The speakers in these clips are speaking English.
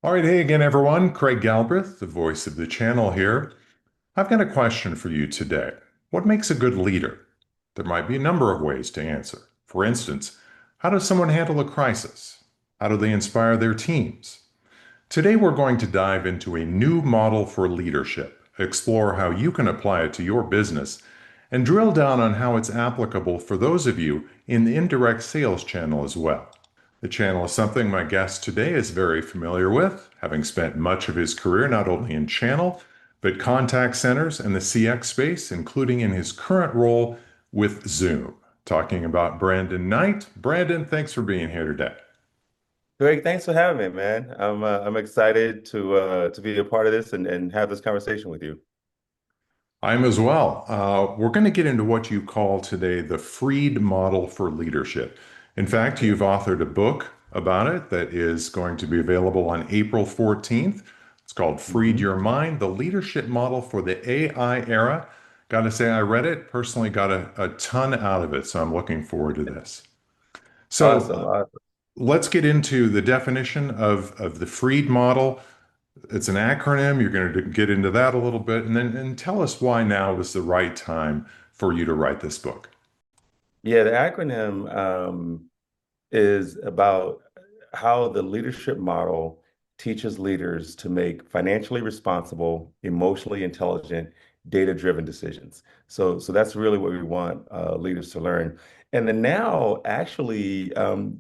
All right, hey again, everyone. Craig Galbraith, the voice of the channel here. I've got a question for you today. What makes a good leader? There might be a number of ways to answer. For instance, how does someone handle a crisis? How do they inspire their teams? Today, we're going to dive into a new model for leadership, explore how you can apply it to your business, and drill down on how it's applicable for those of you in the indirect sales channel as well. The channel is something my guest today is very familiar with, having spent much of his career not only in channel, but contact centers and the CX space, including in his current role with Zoom. Talking about Brandon Knight. Brandon, thanks for being here today. Greg, thanks for having me, man. I'm excited to be a part of this and have this conversation with you. I'm as well. We're going to get into what you call today the Freed model for leadership. In fact, Yeah. you've authored a book about it that is going to be available on April 14th. It's called Freed hmm Your Mind, the leadership model for the AI era. Got to say, I read it, personally got a ton out of it, so I'm looking forward to this. So Awesome. Awesome. let's get into the definition of the Freed model. It's an acronym. You're going to get into that a little bit, and then tell us why now is the right time for you to write this book. Yeah, the acronym is about how the leadership model teaches leaders to make financially responsible, emotionally intelligent, data-driven decisions. So that's really what we want leaders to learn. And the now actually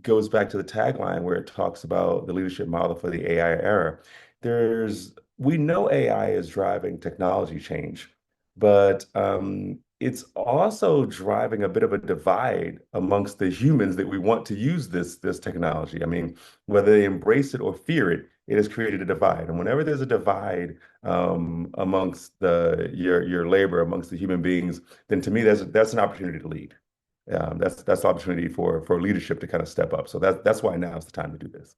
goes back to the tagline where it talks about the leadership model for the AI era. We know AI is driving technology change, but it's also driving a bit of a divide amongst the humans that we want to use this technology. I mean, whether they embrace it or fear it, it has created a divide. And whenever there's a divide amongst your labor amongst the human beings, then to me that's an opportunity to lead. That's an opportunity for leadership to kind of step up. So that's why now is the time to do this.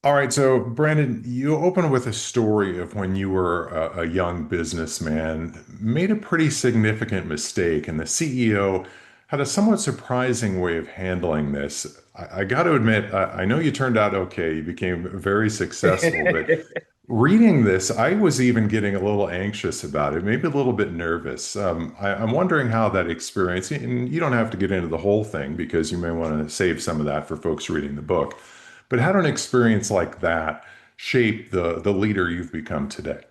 All right, so Brandon, you open with a story of when you were a young businessman, made a pretty significant mistake, and the CEO had a somewhat surprising way of handling this. I got to admit, I know you turned out okay, you became very successful, but reading this, I was even getting a little anxious about it, maybe a little bit nervous. I'm wondering how that experience, and you don't have to get into the whole thing because you may want to save some of that for folks reading the book. But how did an experience like that shape the leader you've become today?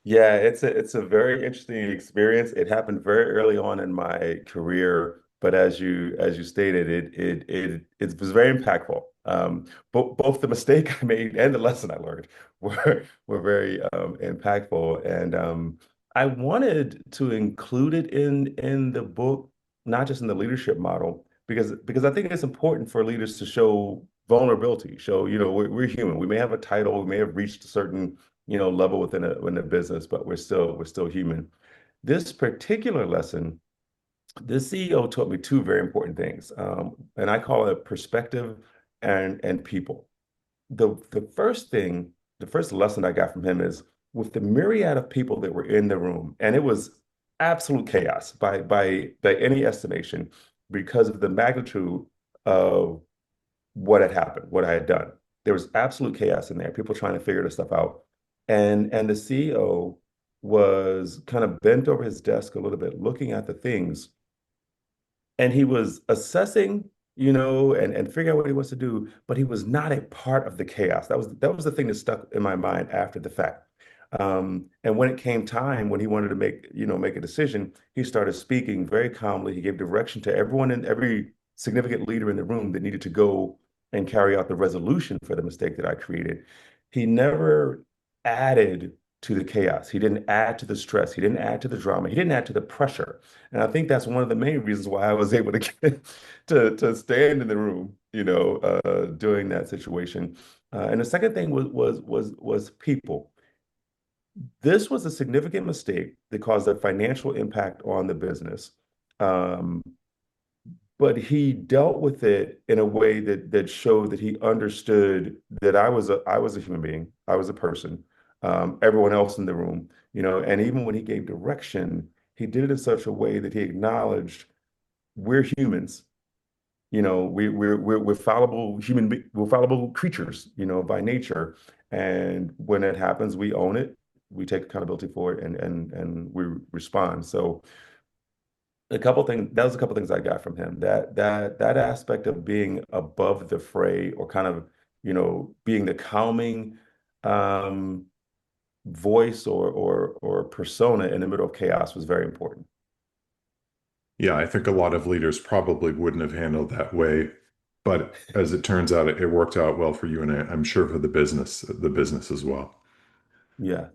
Yeah, it's a very interesting experience. It happened very early on in my career, but as you stated, it was very impactful. Both the mistake I made and the lesson I learned were very impactful, and I wanted to include it in the book, not just in the leadership model, because I think it's important for leaders to show vulnerability, show we're human. We may have a title, we may have reached a certain level within a business, but we're still human. This particular lesson, the CEO taught me two very important things, and I call it perspective and people. The first lesson I got from him is with the myriad of people that were in the room, and it was absolute chaos by any estimation because of the magnitude of what had happened, what I had done. There was absolute chaos in there, people trying to figure this stuff out. And the CEO was kind of bent over his desk a little bit, looking at the things, and he was assessing, and figuring out what he wants to do, but he was not a part of the chaos. That was the thing that stuck in my mind after the fact. And when it came time when he wanted to make a decision, he started speaking very calmly. He gave direction to everyone and every significant leader in the room that needed to go and carry out the resolution for the mistake that I created. He never added to the chaos. He didn't add to the stress. He didn't add to the drama. He didn't add to the pressure. And I think that's one of the main reasons why I was able to get to stand in the room, during that situation. And the second thing was people. This was a significant mistake that caused a financial impact on the business. Um, but he dealt with it in a way that showed that he understood that I was a human being, I was a person, everyone else in the room, and even when he gave direction, he did it in such a way that he acknowledged we're humans. We're fallible creatures, by nature, And when it happens, we own it, we take accountability for it, and we respond. So that was a couple things I got from him. That aspect of being above the fray, or kind of, being the calming um voice or persona in the middle of chaos was very important. Yeah, I think a lot of leaders probably wouldn't have handled that way, but as it turns out, it worked out well for you, and I'm sure for the business as well. Yeah.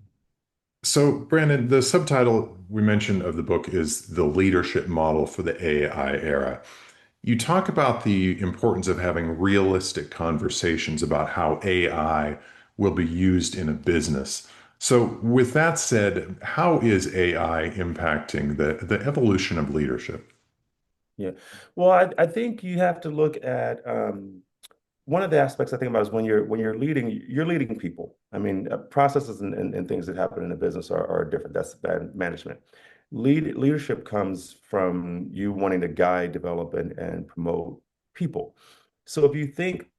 So, Brandon, the subtitle we mentioned of the book is The Leadership Model for the AI Era. You talk about the importance of having realistic conversations about how AI will be used in a business. So, with that said, how is AI impacting the evolution of leadership? Yeah. Well, I think you have to look at one of the aspects I think about is when you're leading people. I mean, processes and things that happen in a business are different. That's bad management. Leadership comes from you wanting to guide, develop, and promote people. So if you think,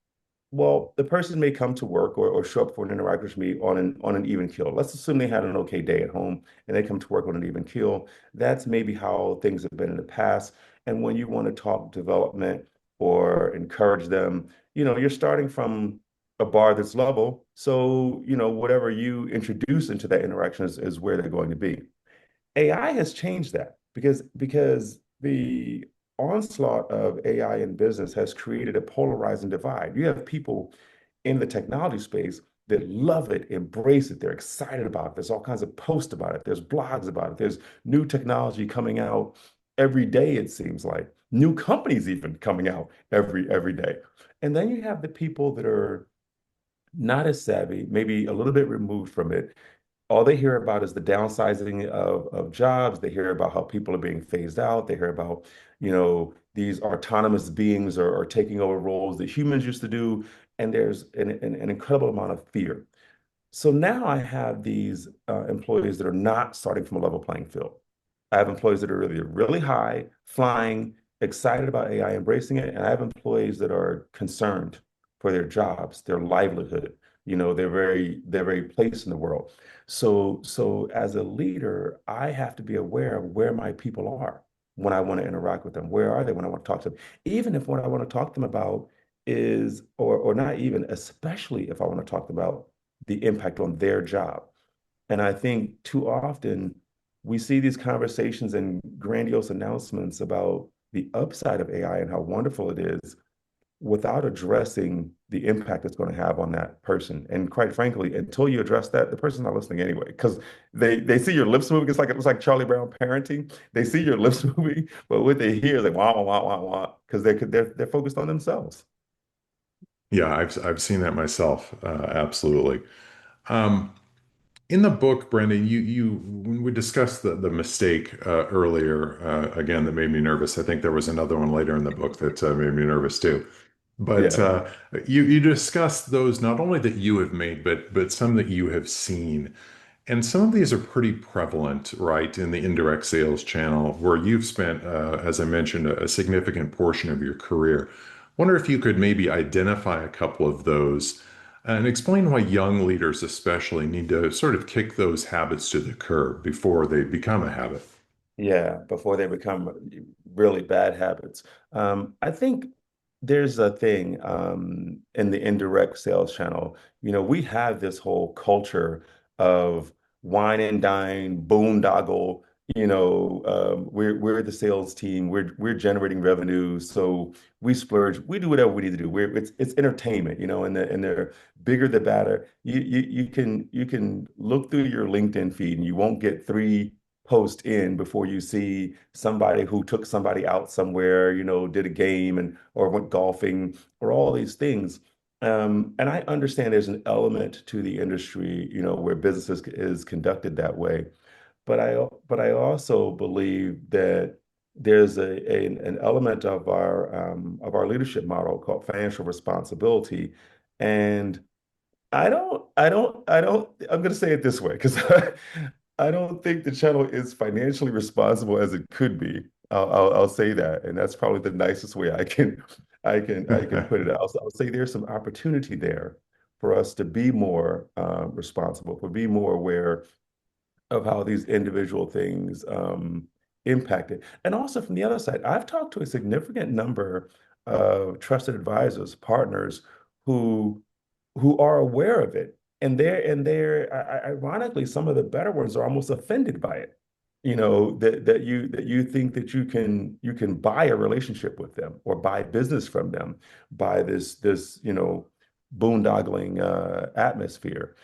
well, the person may come to work or show up for an interaction with me on an even keel. Let's assume they had an okay day at home and they come to work on an even keel. That's maybe how things have been in the past. And when you want to talk development or encourage them, you're starting from a bar that's level. So, whatever you introduce into that interaction is where they're going to be. AI has changed that because the onslaught of AI in business has created a polarizing divide. You have people in the technology space that love it, embrace it, they're excited about it. There's all kinds of posts about it, there's blogs about it, there's new technology coming out every day, it seems like. New companies even coming out every day. And then you have the people that are not as savvy, maybe a little bit removed from it. All they hear about is the downsizing of jobs. They hear about how people are being phased out. They hear about, these autonomous beings are taking over roles that humans used to do. And there's an incredible amount of fear. So now I have these employees that are not starting from a level playing field. I have employees that are really high, flying, excited about AI, embracing it, and I have employees that are concerned for their jobs, their livelihood. They're very placed in the world. So as a leader, I have to be aware of where my people are when I want to interact with them. Where are they when I want to talk to them? Even if what I want to talk to them about is, or not even, especially if I want to talk about the impact on their job. And I think too often we see these conversations and grandiose announcements about the upside of AI and how wonderful it is without addressing the impact it's going to have on that person. And quite frankly, until you address that, the person's not listening anyway, because they see your lips moving. It's like Charlie Brown parenting. They see your lips moving, but what they hear is like wah wah wah wah wah, because they're focused on themselves. Yeah, I've seen that myself. Absolutely. Um, in the book, Brendan, you when we discussed the mistake earlier, again, that made me nervous. I think there was another one later in the book that made me nervous too. But Yeah. you discussed those not only that you have made, but some that you have seen. And some of these are pretty prevalent, right, in the indirect sales channel, where you've spent, as I mentioned, a significant portion of your career. Wonder if you could maybe identify a couple of those and explain why young leaders, especially, need to sort of kick those habits to the curb before they become a habit. Yeah, before they become really bad habits. I think there's a thing in the indirect sales channel. We have this whole culture of wine and dine, boondoggle. We're the sales team. We're generating revenue, so we splurge. We do whatever we need to do. It's entertainment, and the bigger the better. You can look through your LinkedIn feed and you won't get three post in before you see somebody who took somebody out somewhere, did a game and or went golfing or all these things. And I understand there's an element to the industry, where business is conducted that way. But I also believe that there's an element of our leadership model called financial responsibility. And I'm going to say it this way because I don't think the channel is financially responsible as it could be. I'll say that, and that's probably the nicest way I can put it. I'll say there's some opportunity there for us to be more responsible, for be more aware of how these individual things impact it. And also from the other side, I've talked to a significant number of trusted advisors, partners who who are aware of it. And they're ironically, some of the better ones are almost offended by it. You know, that you think that you can buy a relationship with them or buy business from them by this boondoggling atmosphere.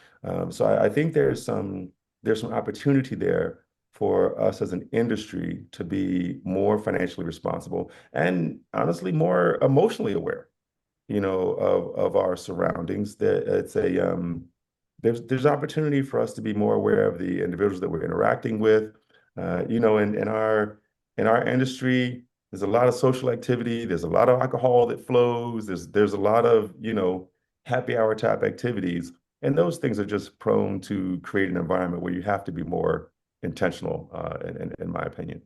So I think there's some opportunity there for us as an industry to be more financially responsible and honestly more emotionally aware, of our surroundings. That it's a there's opportunity for us to be more aware of the individuals that we're interacting with. In our industry, there's a lot of social activity. There's a lot of alcohol that flows. There's a lot of happy hour type activities, and those things are just prone to create an environment where you have to be more intentional, in my opinion.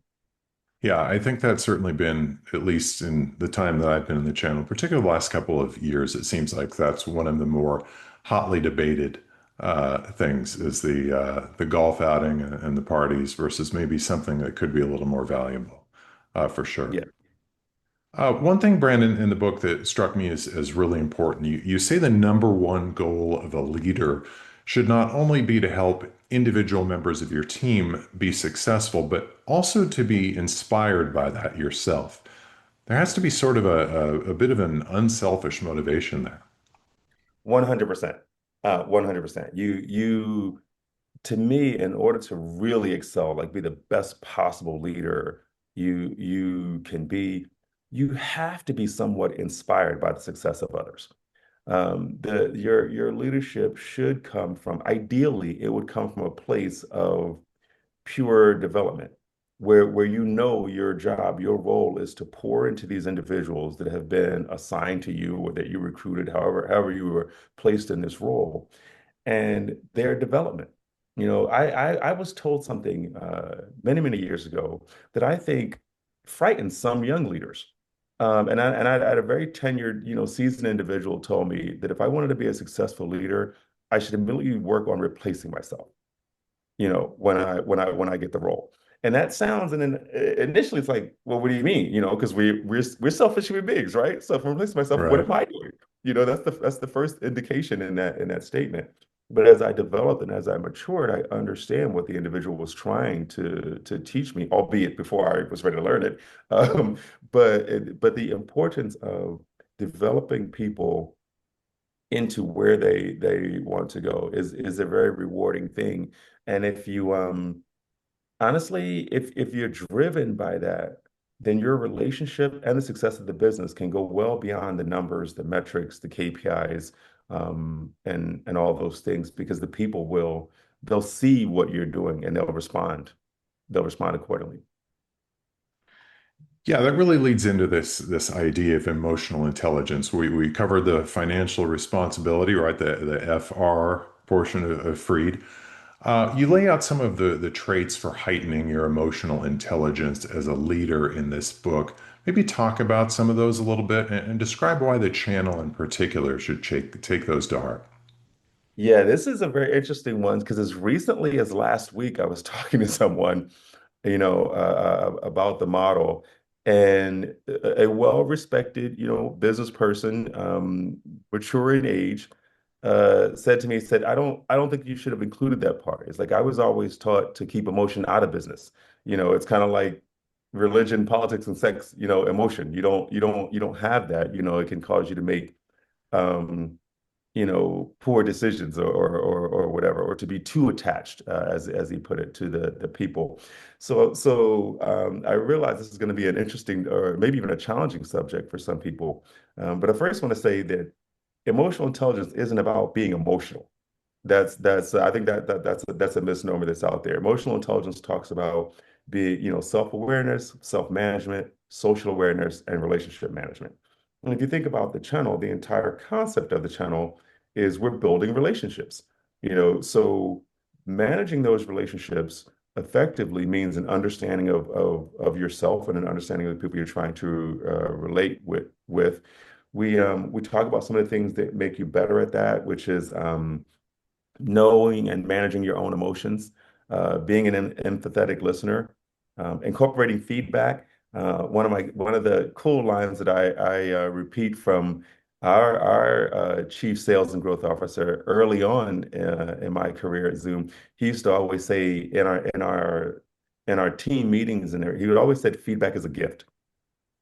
Yeah, I think that's certainly been, at least in the time that I've been in the channel, particularly the last couple of years, it seems like that's one of the more hotly debated things is the golf outing and the parties versus maybe something that could be a little more valuable, for sure. Yeah. One thing, Brandon, in the book that struck me as really important, you say the number one goal of a leader should not only be to help individual members of your team be successful, but also to be inspired by that yourself. There has to be sort of a bit of an unselfish motivation there. 100%. 100%. To me, in order to really excel, like be the best possible leader you can be, you have to be somewhat inspired by the success of others. Your leadership should come from, ideally, it would come from a place of pure development, where your job, your role is to pour into these individuals that have been assigned to you or that you recruited, however you were placed in this role, and their development. I was told something many, many years ago that I think frightened some young leaders. And I had a very tenured, seasoned individual told me that if I wanted to be a successful leader, I should immediately work on replacing myself, when I get the role. And that sounds, and then initially it's like, well, what do you mean? Because we're selfish human beings, right? So if I'm replacing myself, what Right. am I doing? That's the first indication in that statement. But as I developed and as I matured, I understand what the individual was trying to teach me, albeit before I was ready to learn it. Um, but the importance of developing people into where they want to go is a very rewarding thing. And if you honestly, if you're driven by that, then your relationship and the success of the business can go well beyond the numbers, the metrics, the KPIs, and all those things, because the people they'll see what you're doing and they'll respond. They'll respond accordingly. Yeah, that really leads into this idea of emotional intelligence. We covered the financial responsibility, right? The FR portion of Freed. You lay out some of the traits for heightening your emotional intelligence as a leader in this book. Maybe talk about some of those a little bit and describe why the channel in particular should take those to heart. Yeah, this is a very interesting one because as recently as last week, I was talking to someone, about the model, and a well-respected, business person, mature in age, said to me, said, I don't think you should have included that part. It's like I was always taught to keep emotion out of business. It's kind of like religion, politics, and sex. Emotion. You don't have that. It can cause you to make um, poor decisions or whatever, or to be too attached, as he put it, to the people. So I realize this is going to be an interesting or maybe even a challenging subject for some people. But I first want to say that emotional intelligence isn't about being emotional. That's I think that's a misnomer that's out there. Emotional intelligence talks about being, self-awareness, self-management, social awareness, and relationship management. And if you think about the channel, the entire concept of the channel is we're building relationships. So managing those relationships effectively means an understanding of yourself and an understanding of the people you're trying to relate with. we talk about some of the things that make you better at that, which is knowing and managing your own emotions, being an empathetic listener, incorporating feedback. One of the cool lines that I repeat from our chief sales and growth officer early on in my career at Zoom, he used to always say in our team meetings, and he would always say feedback is a gift.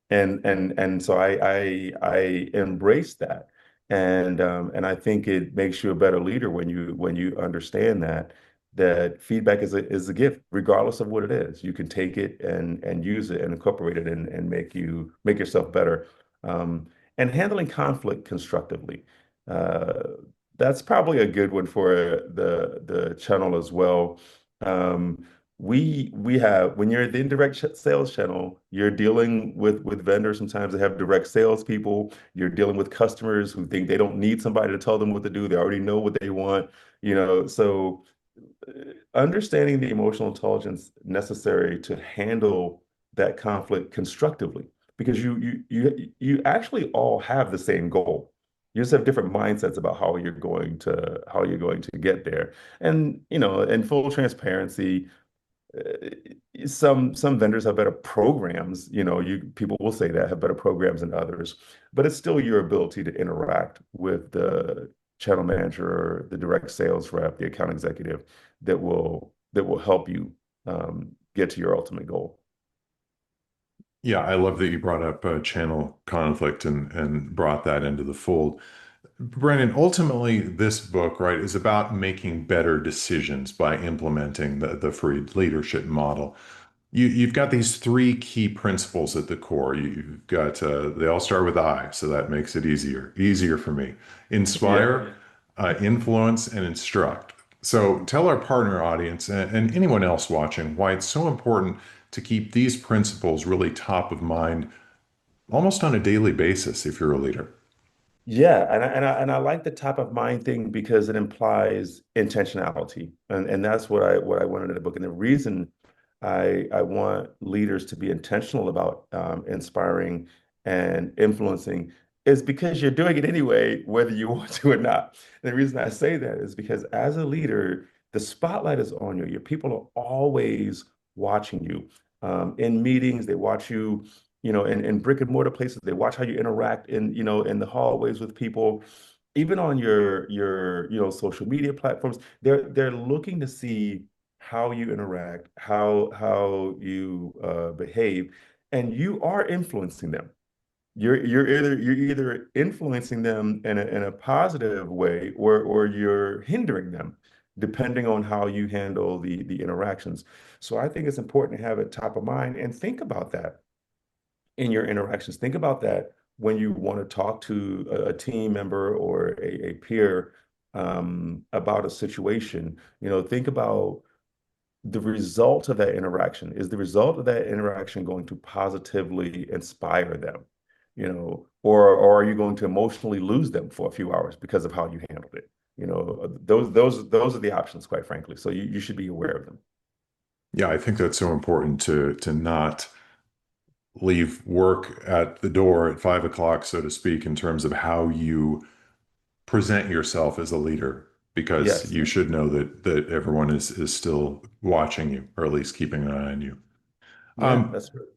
And so I embrace that, and I think it makes you a better leader when you understand that feedback is a gift, regardless of what it is. You can take it and use it and incorporate it and make yourself better. And handling conflict constructively. Uh, that's probably a good one for the channel as well. Um, we have when you're the indirect sales channel, you're dealing with vendors sometimes that have direct salespeople. You're dealing with customers who think they don't need somebody to tell them what to do. They already know what they want, so understanding the emotional intelligence necessary to handle that conflict constructively, because you actually all have the same goal. You just have different mindsets about how you're going to get there. And in full transparency, some vendors have better programs. People will say that have better programs than others, but it's still your ability to interact with the channel manager or the direct sales rep, the account executive, that will help you get to your ultimate goal. Yeah, I love that you brought up channel conflict and brought that into the fold. Brennan, ultimately, this book, right, is about making better decisions by implementing the Freed leadership model. You've got these three key principles at the core. You've got they all start with I, so that makes it easier for me. Yeah. Inspire, influence, and instruct. So tell our partner audience and anyone else watching why it's so important to keep these principles really top of mind almost on a daily basis if you're a leader. Yeah, and I like the top of mind thing because it implies intentionality, and that's what I wanted in the book. And the reason I want leaders to be intentional about inspiring and influencing is because you're doing it anyway, whether you want to or not. And the reason I say that is because as a leader, the spotlight is on you. Your people are always watching you. In meetings, they watch you, in brick and mortar places. They watch how you interact in the hallways with people, even on your social media platforms. They're looking to see how you interact, how you behave, and you are influencing them. You're either influencing them in a positive way, or you're hindering them, depending on how you handle the interactions. So I think it's important to have it top of mind and think about that in your interactions. Think about that when you want to talk to a team member or a peer about a situation. Think about the result of that interaction. Is the result of that interaction going to positively inspire them? Or are you going to emotionally lose them for a few hours because of how you handled it? Those are the options, quite frankly. So you should be aware of them. Yeah, I think that's so important to not leave work at the door at 5 o'clock, so to speak, in terms of how you present yourself as a leader, because Yes. you should know that everyone is still watching you, or at least keeping an eye on you. Yeah, Um, that's true.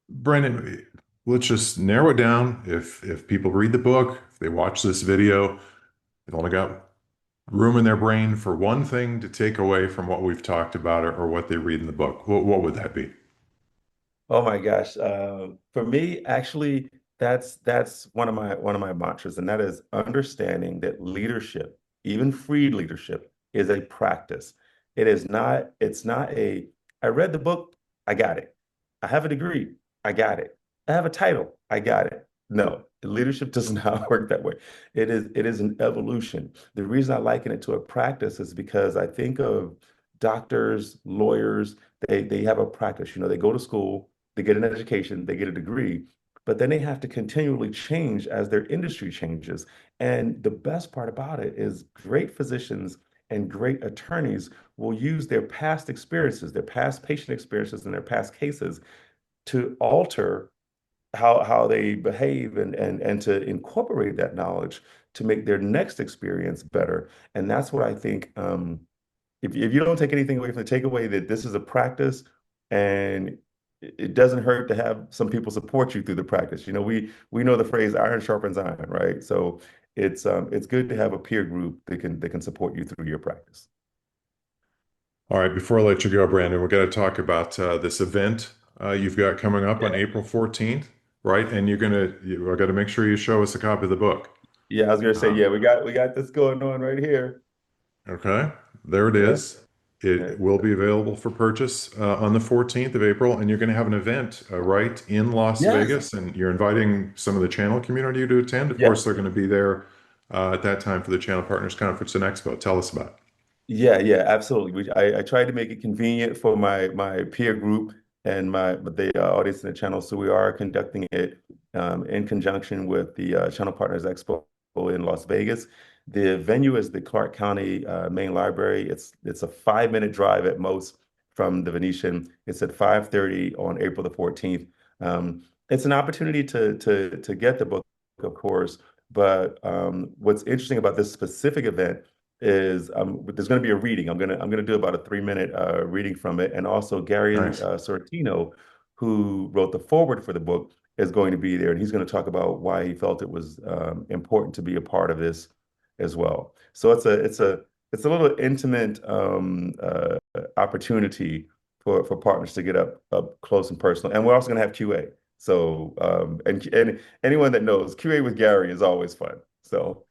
Brendan, let's just narrow it down. If people read the book, if they watch this video, they've only got room in their brain for one thing to take away from what we've talked about, or what they read in the book. What would that be? Oh my gosh. For me, actually, that's one of my mantras, and that is understanding that leadership, even free leadership, is a practice. It's not I read the book, I got it. I have a degree, I got it. I have a title, I got it. No, leadership does not work that way. It is an evolution. The reason I liken it to a practice is because I think of doctors, lawyers, they have a practice. They go to school, they get an education, they get a degree, but then they have to continually change as their industry changes. And the best part about it is great physicians and great attorneys will use their past experiences, their past patient experiences, and their past cases to alter how they behave and to incorporate that knowledge to make their next experience better. And that's what I think. If you don't take anything away from the takeaway that this is a practice, and it doesn't hurt to have some people support you through the practice. We know the phrase iron sharpens iron, right? So it's good to have a peer group that can support you through your practice. All right, before I let you go, Brandon, we're going to talk about this event you've got coming up on Yeah. April 14th, right? And I got to make sure you show us a copy of the book. Yeah, I was gonna say, Um, yeah, we got this going on right here. okay, there it Yeah. is. It will be available for purchase on the 14th of April, and you're going to have an event right in Las Yes. Vegas, and you're inviting some of the channel community to attend. Of course, Yeah. they're going to be there at that time for the Channel Partners Conference and Expo. Tell us about it. Yeah, yeah, absolutely. I tried to make it convenient for my peer group and the audience in the channel. So we are conducting it in conjunction with the Channel Partners Expo in Las Vegas. The venue is the Clark County Main Library. It's a 5-minute drive at most from the Venetian. It's at 5:30 on April the 14th. It's an opportunity to get the book, of course. But what's interesting about this specific event is there's going to be a reading. I'm gonna do about a 3-minute reading from it, and also Gary Nice. Sorrentino, who wrote the foreword for the book, is going to be there, and he's going to talk about why he felt it was important to be a part of this as well. So it's a little intimate opportunity for partners to get up close and personal, and we're also going to have QA. So and anyone that knows QA with Gary is always fun. So.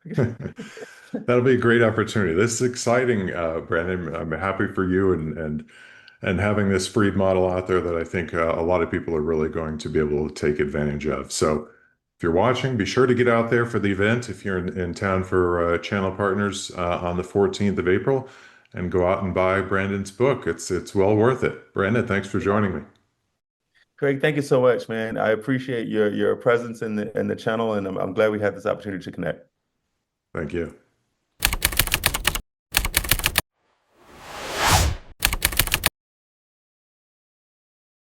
That'll be a great opportunity. This is exciting, Brandon. I'm happy for you and having this freed model out there that I think a lot of people are really going to be able to take advantage of. So if you're watching, be sure to get out there for the event if you're in town for Channel Partners on the 14th of April and go out and buy Brandon's book. It's well worth it. Brandon, thanks for joining me. Craig, thank you so much, man. I appreciate your presence in the channel, and I'm glad we had this opportunity to connect. Thank you.